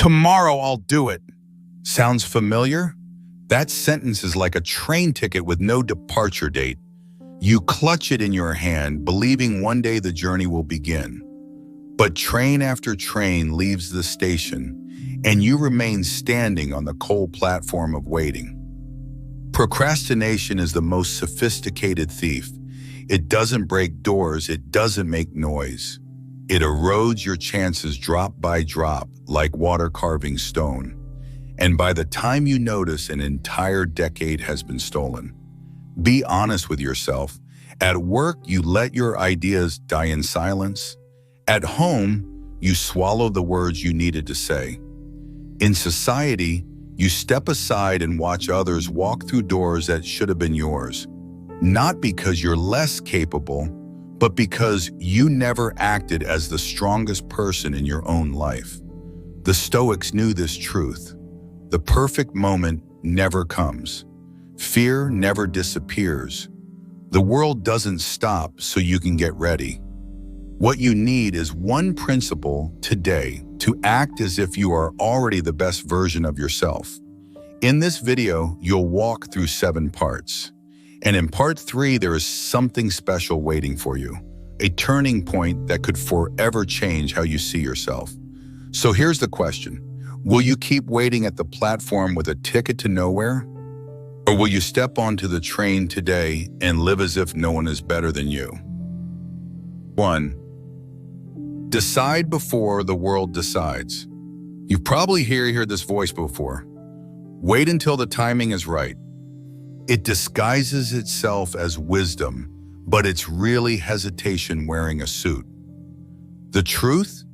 Tomorrow I'll do it. Sounds familiar? That sentence is like a train ticket with no departure date. You clutch it in your hand, believing one day the journey will begin. But train after train leaves the station, and you remain standing on the cold platform of waiting. Procrastination is the most sophisticated thief. It doesn't break doors, it doesn't make noise. It erodes your chances drop by drop, like water carving stone. And by the time you notice, an entire decade has been stolen. Be honest with yourself. At work, you let your ideas die in silence. At home, you swallow the words you needed to say. In society, you step aside and watch others walk through doors that should have been yours. Not because you're less capable, but because you never acted as the strongest person in your own life. The Stoics knew this truth. The perfect moment never comes. Fear never disappears. The world doesn't stop so you can get ready. What you need is one principle today to act as if you are already the best version of yourself. In this video, you'll walk through 7 parts. And in part 3, there is something special waiting for you. A turning point that could forever change how you see yourself. So here's the question. Will you keep waiting at the platform with a ticket to nowhere? Or will you step onto the train today and live as if no one is better than you? 1. Decide before the world decides. You've probably heard this voice before. Wait until the timing is right. It disguises itself as wisdom, but it's really hesitation wearing a suit. The truth?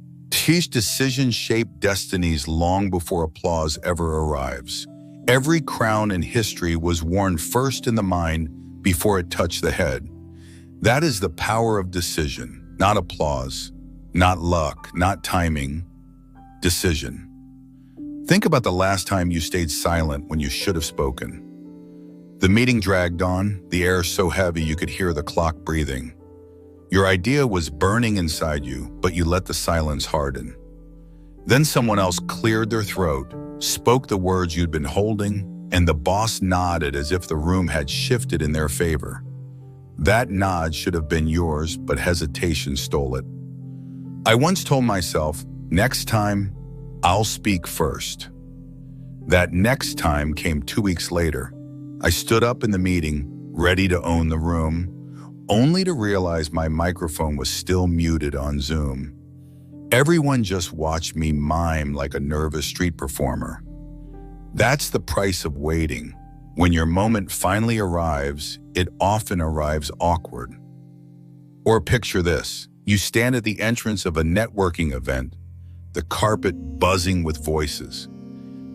Each decision shaped destinies long before applause ever arrives. Every crown in history was worn first in the mind before it touched the head. That is the power of decision, not applause, not luck, not timing, decision. Think about the last time you stayed silent when you should have spoken. The meeting dragged on, the air so heavy you could hear the clock breathing. Your idea was burning inside you, but you let the silence harden. Then someone else cleared their throat, spoke the words you'd been holding, and the boss nodded as if the room had shifted in their favor. That nod should have been yours, but hesitation stole it. I once told myself, next time, I'll speak first. That next time came 2 weeks later. I stood up in the meeting, ready to own the room, only to realize my microphone was still muted on Zoom. Everyone just watched me mime like a nervous street performer. That's the price of waiting. When your moment finally arrives, it often arrives awkward. Or picture this. You stand at the entrance of a networking event, the carpet buzzing with voices.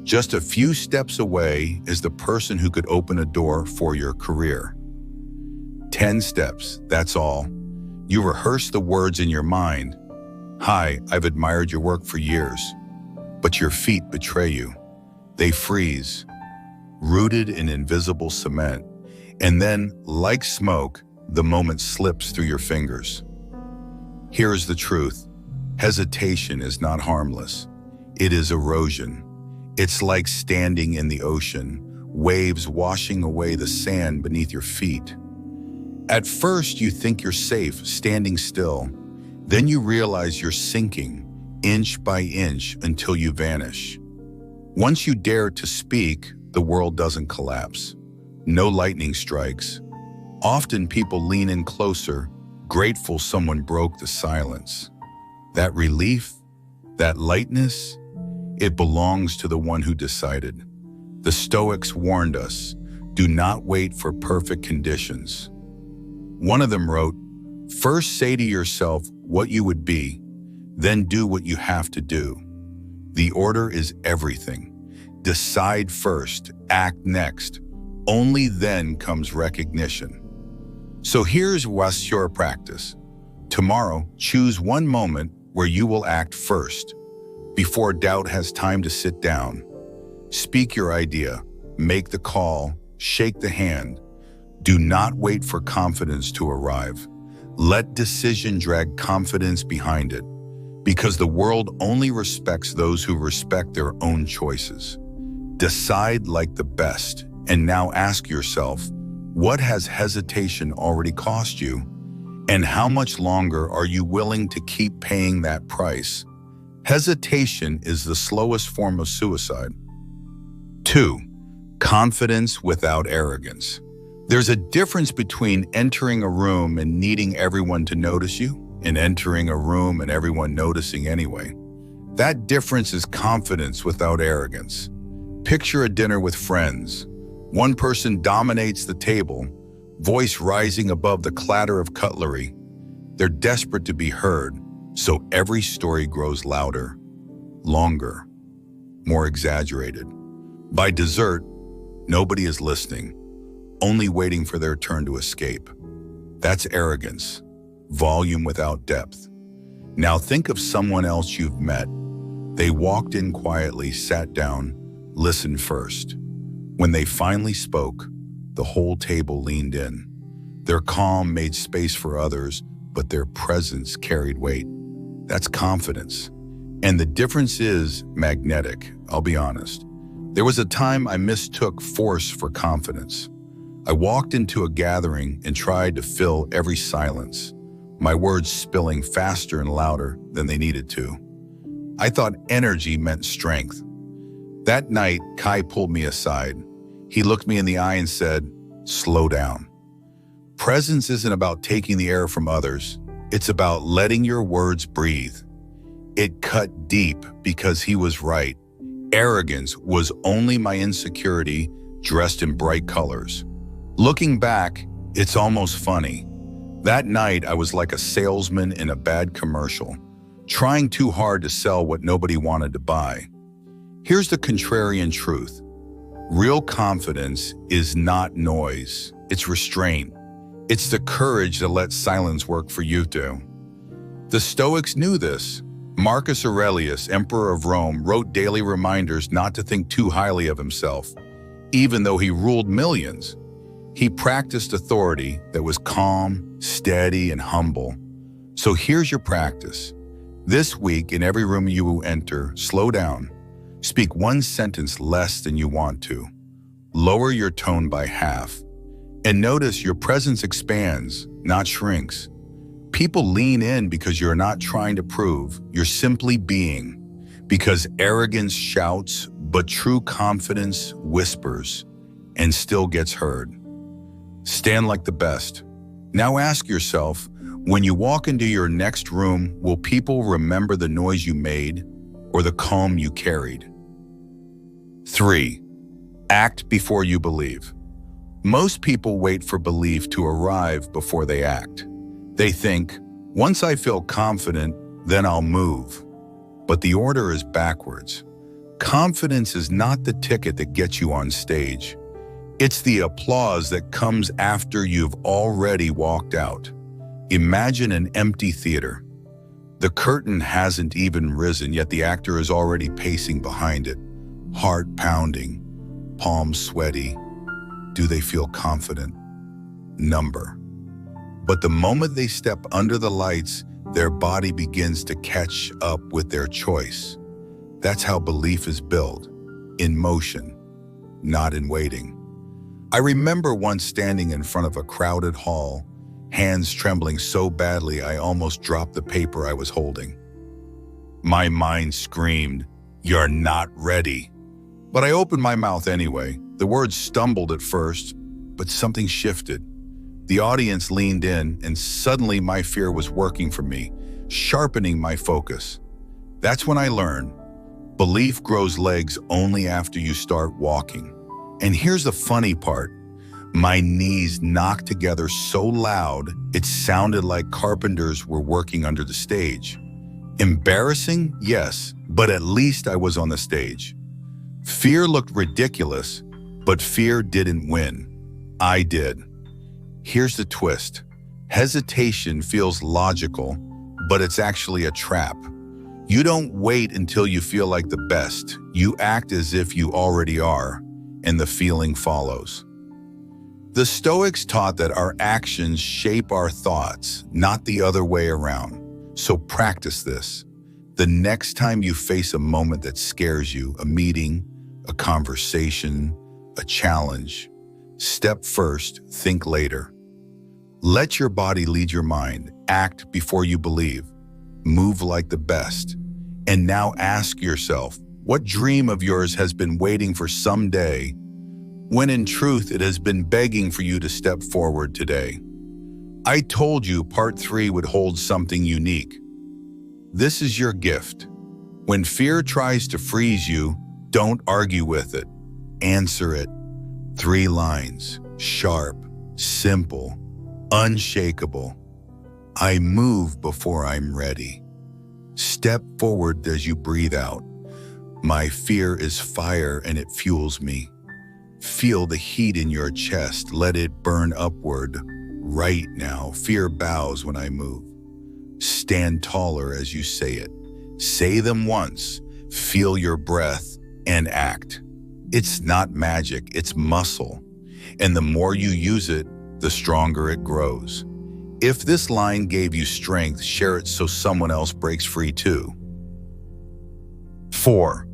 Just a few steps away is the person who could open a door for your career. 10 steps, that's all. You rehearse the words in your mind. Hi, I've admired your work for years. But your feet betray you. They freeze, rooted in invisible cement. And then, like smoke, the moment slips through your fingers. Here's the truth. Hesitation is not harmless. It is erosion. It's like standing in the ocean, waves washing away the sand beneath your feet. At first, you think you're safe, standing still. Then you realize you're sinking, inch by inch, until you vanish. Once you dare to speak, the world doesn't collapse. No lightning strikes. Often people lean in closer, grateful someone broke the silence. That relief, that lightness, it belongs to the one who decided. The Stoics warned us, do not wait for perfect conditions. One of them wrote, first say to yourself what you would be, then do what you have to do. The order is everything. Decide first, act next. Only then comes recognition. So here's what's your practice. Tomorrow, choose one moment where you will act first, before doubt has time to sit down. Speak your idea, make the call, shake the hand. Do not wait for confidence to arrive. Let decision drag confidence behind it. Because the world only respects those who respect their own choices. Decide like the best, and now ask yourself, what has hesitation already cost you? And how much longer are you willing to keep paying that price? Hesitation is the slowest form of suicide. 2. Confidence without arrogance. There's a difference between entering a room and needing everyone to notice you, and entering a room and everyone noticing anyway. That difference is confidence without arrogance. Picture a dinner with friends. One person dominates the table, voice rising above the clatter of cutlery. They're desperate to be heard, so every story grows louder, longer, more exaggerated. By dessert, nobody is listening, only waiting for their turn to escape. That's arrogance, volume without depth. Now think of someone else you've met. They walked in quietly, sat down, listened first. When they finally spoke, the whole table leaned in. Their calm made space for others, but their presence carried weight. That's confidence. And the difference is magnetic, I'll be honest. There was a time I mistook force for confidence. I walked into a gathering and tried to fill every silence, my words spilling faster and louder than they needed to. I thought energy meant strength. That night, Kai pulled me aside. He looked me in the eye and said, "Slow down. Presence isn't about taking the air from others. It's about letting your words breathe." It cut deep because he was right. Arrogance was only my insecurity dressed in bright colors. Looking back, it's almost funny. That night, I was like a salesman in a bad commercial, trying too hard to sell what nobody wanted to buy. Here's the contrarian truth. Real confidence is not noise, it's restraint. It's the courage to let silence work for you too. The Stoics knew this. Marcus Aurelius, Emperor of Rome, wrote daily reminders not to think too highly of himself. Even though he ruled millions, he practiced authority that was calm, steady, and humble. So here's your practice. This week, in every room you enter, slow down. Speak one sentence less than you want to. Lower your tone by half. And notice your presence expands, not shrinks. People lean in because you're not trying to prove, you're simply being. Because arrogance shouts, but true confidence whispers and still gets heard. Stand like the best. Now ask yourself, when you walk into your next room, will people remember the noise you made or the calm you carried? 3. Act before you believe. Most people wait for belief to arrive before they act. They think, once I feel confident, then I'll move. But the order is backwards. Confidence is not the ticket that gets you on stage. It's the applause that comes after you've already walked out. Imagine an empty theater. The curtain hasn't even risen, yet the actor is already pacing behind it, heart pounding, palms sweaty. Do they feel confident? Number. But the moment they step under the lights, their body begins to catch up with their choice. That's how belief is built, in motion, not in waiting. I remember once standing in front of a crowded hall, hands trembling so badly I almost dropped the paper I was holding. My mind screamed, "You're not ready." But I opened my mouth anyway. The words stumbled at first, but something shifted. The audience leaned in, and suddenly my fear was working for me, sharpening my focus. That's when I learned, belief grows legs only after you start walking. And here's the funny part. My knees knocked together so loud, it sounded like carpenters were working under the stage. Embarrassing? Yes, but at least I was on the stage. Fear looked ridiculous, but fear didn't win. I did. Here's the twist. Hesitation feels logical, but it's actually a trap. You don't wait until you feel like the best. You act as if you already are, and the feeling follows. The Stoics taught that our actions shape our thoughts, not the other way around. So practice this. The next time you face a moment that scares you, a meeting, a conversation, a challenge, step first, think later. Let your body lead your mind. Act before you believe. Move like the best. And now ask yourself, what dream of yours has been waiting for someday, when in truth it has been begging for you to step forward today? I told you part 3 would hold something unique. This is your gift. When fear tries to freeze you, don't argue with it. Answer it. 3 lines, sharp, simple, unshakable. I move before I'm ready. Step forward as you breathe out. My fear is fire and it fuels me. Feel the heat in your chest. Let it burn upward. Right now, fear bows when I move. Stand taller as you say it. Say them once. Feel your breath and act. It's not magic, it's muscle. And the more you use it, the stronger it grows. If this line gave you strength, share it so someone else breaks free too. 4.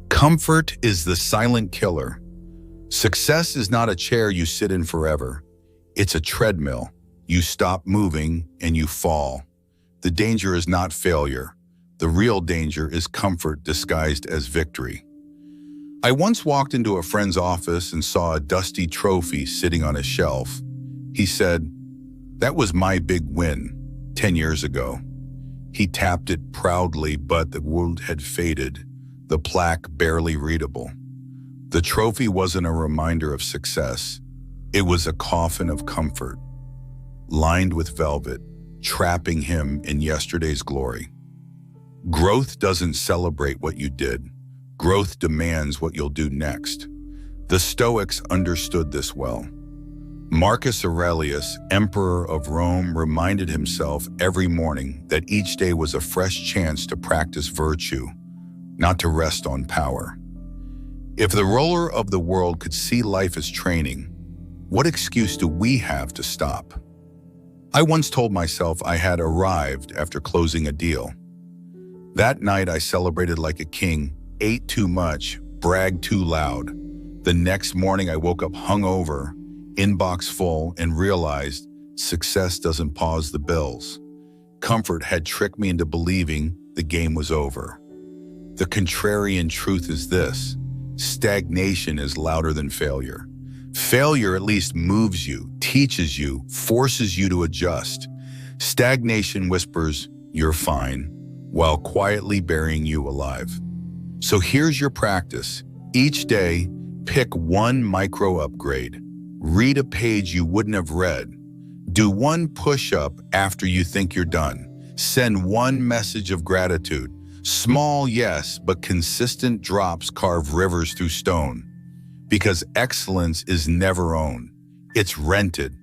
Comfort is the silent killer. Success is not a chair you sit in forever. It's a treadmill. You stop moving and you fall. The danger is not failure. The real danger is comfort disguised as victory. I once walked into a friend's office and saw a dusty trophy sitting on a shelf. He said, "That was my big win 10 years ago." He tapped it proudly, but the wound had faded, the plaque barely readable. The trophy wasn't a reminder of success. It was a coffin of comfort, lined with velvet, trapping him in yesterday's glory. Growth doesn't celebrate what you did. Growth demands what you'll do next. The Stoics understood this well. Marcus Aurelius, emperor of Rome, reminded himself every morning that each day was a fresh chance to practice virtue, not to rest on power. If the ruler of the world could see life as training, what excuse do we have to stop? I once told myself I had arrived after closing a deal. That night I celebrated like a king, ate too much, bragged too loud. The next morning I woke up hungover, inbox full, and realized success doesn't pause the bills. Comfort had tricked me into believing the game was over. The contrarian truth is this: stagnation is louder than failure. Failure at least moves you, teaches you, forces you to adjust. Stagnation whispers, "You're fine," while quietly burying you alive. So here's your practice. Each day, pick one micro upgrade. Read a page you wouldn't have read. Do one push-up after you think you're done. Send one message of gratitude. Small, yes, but consistent drops carve rivers through stone. Because excellence is never owned. It's rented,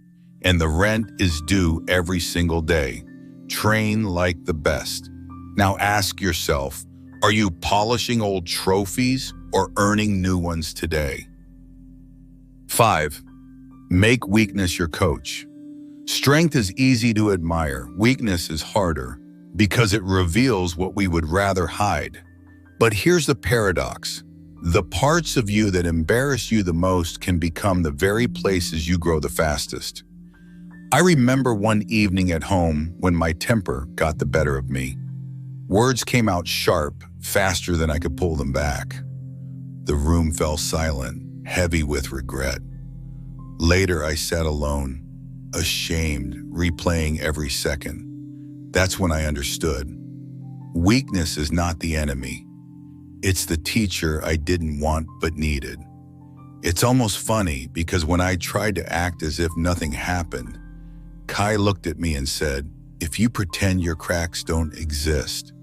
and the rent is due every single day. Train like the best. Now ask yourself, are you polishing old trophies or earning new ones today? 5. Make weakness your coach. Strength is easy to admire. Weakness is harder because it reveals what we would rather hide. But here's the paradox. The parts of you that embarrass you the most can become the very places you grow the fastest. I remember one evening at home when my temper got the better of me. Words came out sharp, faster than I could pull them back. The room fell silent, heavy with regret. Later, I sat alone, ashamed, replaying every second. That's when I understood. Weakness is not the enemy. It's the teacher I didn't want but needed. It's almost funny because when I tried to act as if nothing happened, Kai looked at me and said, "If you pretend your cracks don't exist,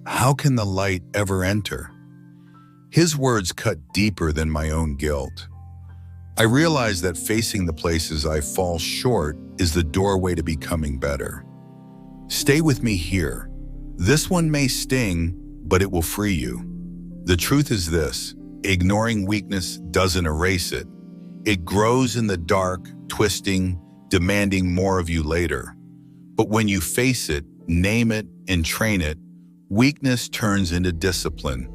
how can the light ever enter?" His words cut deeper than my own guilt. I realized that facing the places I fall short is the doorway to becoming better. Stay with me here. This one may sting, but it will free you. The truth is this: ignoring weakness doesn't erase it. It grows in the dark, twisting, demanding more of you later. But when you face it, name it, and train it, Weakness turns into discipline.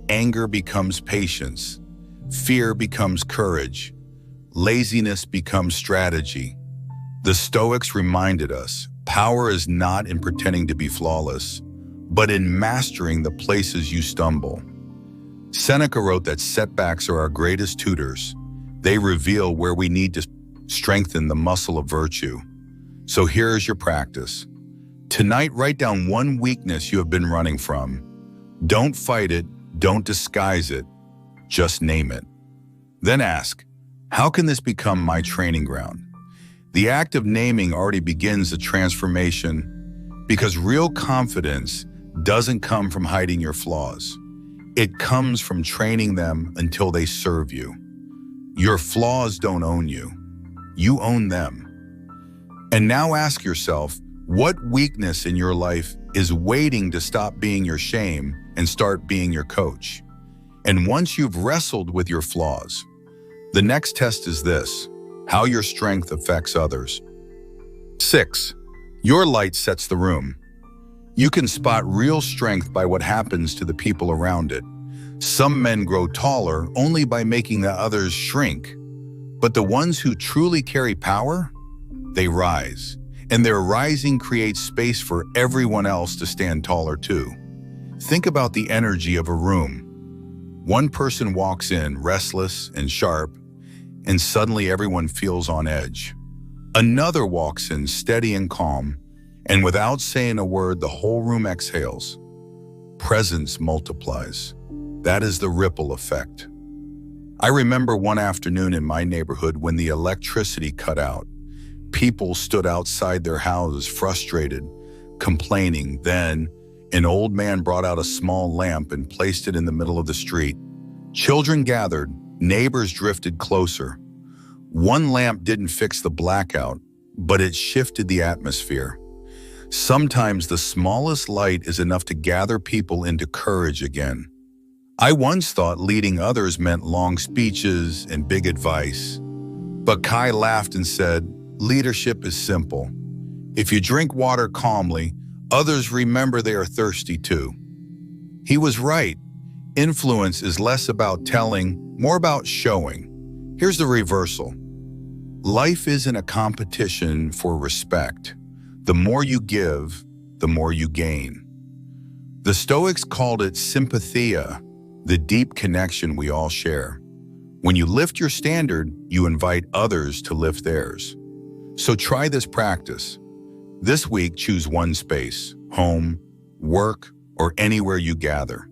Anger becomes patience. Fear becomes courage. Laziness becomes strategy. The Stoics reminded us, power is not in pretending to be flawless, but in mastering the places you stumble. Seneca wrote that setbacks are our greatest tutors. They reveal where we need to strengthen the muscle of virtue. So here's your practice. Tonight, write down one weakness you have been running from. Don't fight it, don't disguise it, just name it. Then ask, how can this become my training ground? The act of naming already begins the transformation, because real confidence doesn't come from hiding your flaws. It comes from training them until they serve you. Your flaws don't own you. You own them. And now ask yourself, what weakness in your life is waiting to stop being your shame and start being your coach? And once you've wrestled with your flaws, the next test is this: how your strength affects others. 6. Your light sets the room. You can spot real strength by what happens to the people around it. Some men grow taller only by making the others shrink. But the ones who truly carry power, they rise. And their rising creates space for everyone else to stand taller too. Think about the energy of a room. One person walks in restless and sharp, and suddenly everyone feels on edge. Another walks in steady and calm, and without saying a word, the whole room exhales. Presence multiplies. That is the ripple effect. I remember one afternoon in my neighborhood when the electricity cut out. People stood outside their houses, frustrated, complaining. Then, an old man brought out a small lamp and placed it in the middle of the street. Children gathered, neighbors drifted closer. One lamp didn't fix the blackout, but it shifted the atmosphere. Sometimes the smallest light is enough to gather people into courage again. I once thought leading others meant long speeches and big advice. But Kai laughed and said, leadership is simple. If you drink water calmly, others remember they are thirsty too. He was right. Influence is less about telling, more about showing. Here's the reversal. Life isn't a competition for respect. The more you give, the more you gain. The Stoics called it sympathia, the deep connection we all share. When you lift your standard, you invite others to lift theirs. So try this practice. This week, choose one space, home, work, or anywhere you gather.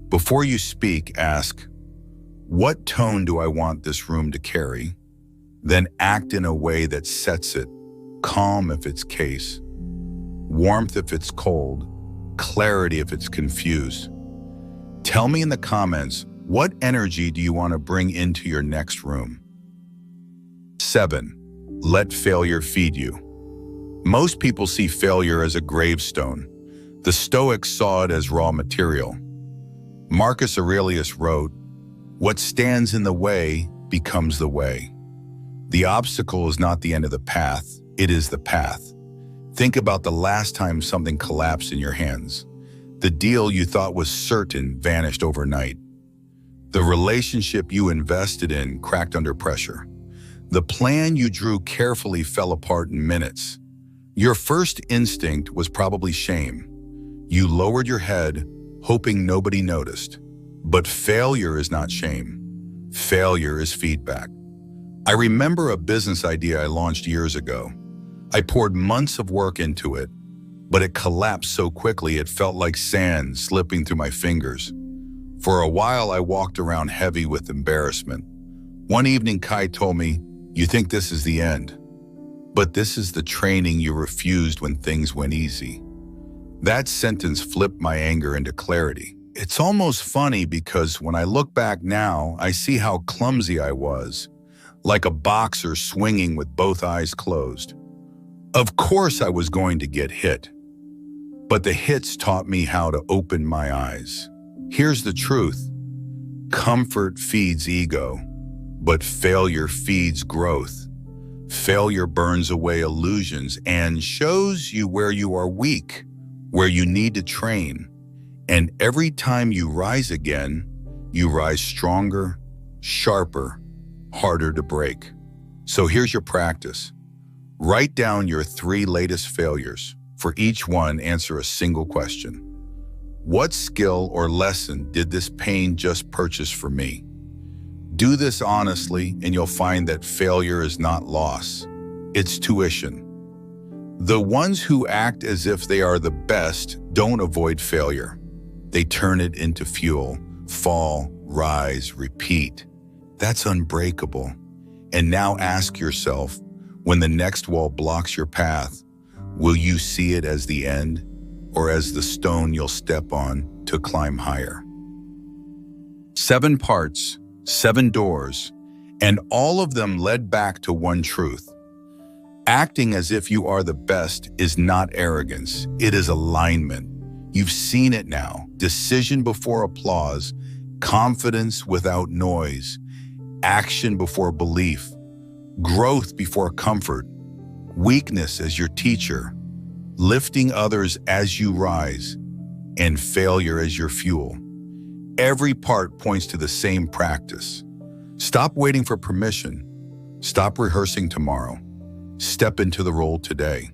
Before you speak, ask, what tone do I want this room to carry? Then act in a way that sets it, calm if it's case, warmth if it's cold, clarity if it's confused. Tell me in the comments, what energy do you want to bring into your next room? 7. Let failure feed you. Most people see failure as a gravestone. The Stoics saw it as raw material. Marcus Aurelius wrote, "What stands in the way becomes the way." The obstacle is not the end of the path, it is the path. Think about the last time something collapsed in your hands. The deal you thought was certain vanished overnight. The relationship you invested in cracked under pressure. The plan you drew carefully fell apart in minutes. Your first instinct was probably shame. You lowered your head, hoping nobody noticed. But failure is not shame. Failure is feedback. I remember a business idea I launched years ago. I poured months of work into it, but it collapsed so quickly it felt like sand slipping through my fingers. For a while, I walked around heavy with embarrassment. One evening, Kai told me, "You think this is the end, but this is the training you refused when things went easy." That sentence flipped my anger into clarity. It's almost funny because when I look back now, I see how clumsy I was, like a boxer swinging with both eyes closed. Of course I was going to get hit, but the hits taught me how to open my eyes. Here's the truth. Comfort feeds ego, but failure feeds growth. Failure burns away illusions and shows you where you are weak, where you need to train. And every time you rise again, you rise stronger, sharper, harder to break. So here's your practice. Write down your 3 latest failures. For each one, answer a single question. What skill or lesson did this pain just purchase for me? Do this honestly, and you'll find that failure is not loss. It's tuition. The ones who act as if they are the best don't avoid failure. They turn it into fuel. Fall, rise, repeat. That's unbreakable. And now ask yourself, when the next wall blocks your path, will you see it as the end or as the stone you'll step on to climb higher? 7 parts, 7 doors, and all of them led back to one truth. Acting as if you are the best is not arrogance, it is alignment. You've seen it now. Decision before applause, confidence without noise, action before belief, growth before comfort, weakness as your teacher, lifting others as you rise, and failure as your fuel. Every part points to the same practice. Stop waiting for permission. Stop rehearsing tomorrow. Step into the role today.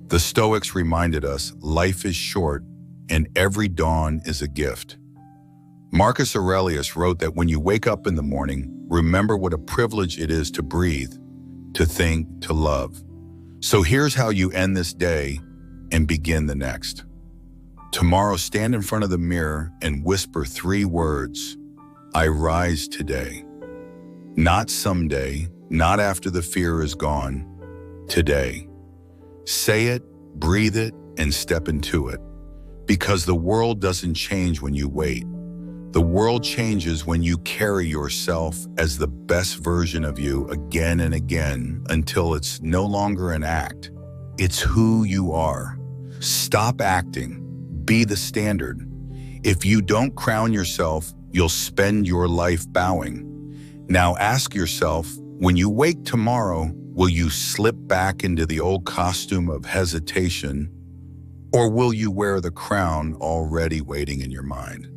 The Stoics reminded us life is short and every dawn is a gift. Marcus Aurelius wrote that when you wake up in the morning, remember what a privilege it is to breathe, to think, to love. So here's how you end this day and begin the next. Tomorrow, stand in front of the mirror and whisper 3 words. I rise today. Not someday, not after the fear is gone. Today. Say it, breathe it, and step into it. Because the world doesn't change when you wait. The world changes when you carry yourself as the best version of you again and again until it's no longer an act. It's who you are. Stop acting. Be the standard. If you don't crown yourself, you'll spend your life bowing. Now ask yourself, when you wake tomorrow, will you slip back into the old costume of hesitation, or will you wear the crown already waiting in your mind?